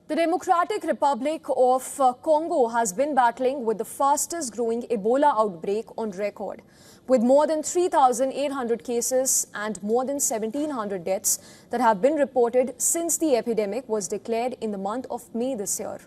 The Democratic Republic of Congo has been battling with the fastest growing Ebola outbreak on record, with more than 3,800 cases and more than 1,700 deaths that have been reported since the epidemic was declared in the month of May this year.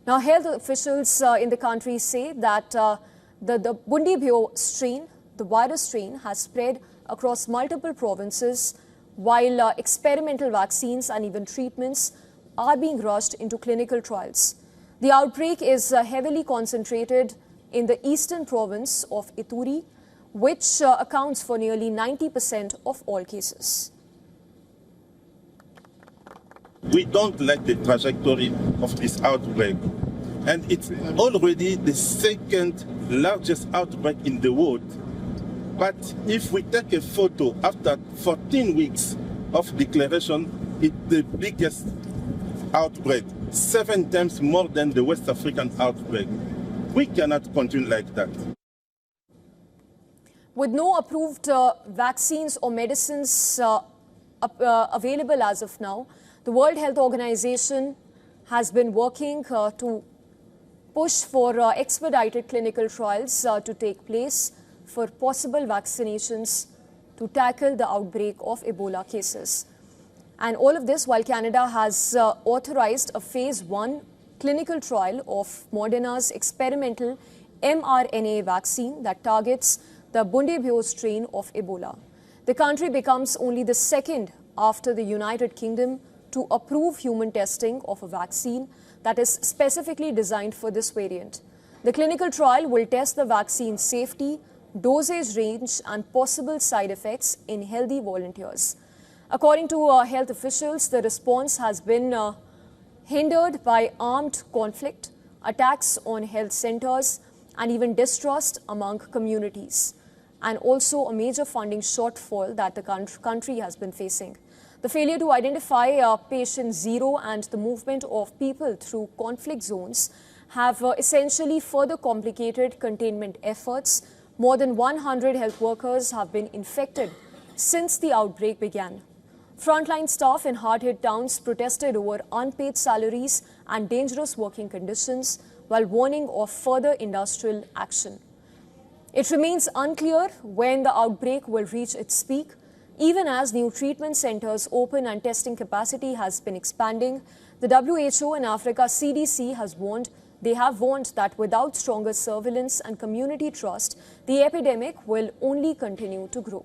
Now, health officials in the country say that the Bundibugyo strain, the virus strain, has spread across multiple provinces, while experimental vaccines and even treatments are being rushed into clinical trials. The outbreak is heavily concentrated in the eastern province of Ituri, which accounts for nearly 90% of all cases. We don't like the trajectory of this outbreak, and it's already the second largest outbreak in the world. But if we take a photo after 14 weeks of declaration, it's the biggest outbreak, 7 times more than the West African outbreak. We cannot continue like that. With no approved vaccines or medicines available as of now, the World Health Organization has been working to push for expedited clinical trials to take place for possible vaccinations to tackle the outbreak of Ebola cases. And all of this while Canada has authorized a phase 1 clinical trial of Moderna's experimental mRNA vaccine that targets the Bundibugyo strain of Ebola. The country becomes only the second after the United Kingdom to approve human testing of a vaccine that is specifically designed for this variant. The clinical trial will test the vaccine's safety, dosage range, and possible side effects in healthy volunteers. According to health officials, the response has been hindered by armed conflict, attacks on health centers, and even distrust among communities, and also a major funding shortfall that the country has been facing. The failure to identify patient zero and the movement of people through conflict zones have essentially further complicated containment efforts. More than 100 health workers have been infected since the outbreak began. Frontline staff in hard-hit towns protested over unpaid salaries and dangerous working conditions while warning of further industrial action. It remains unclear when the outbreak will reach its peak. Even as new treatment centers open and testing capacity has been expanding, the WHO and Africa CDC have warned that without stronger surveillance and community trust, the epidemic will only continue to grow.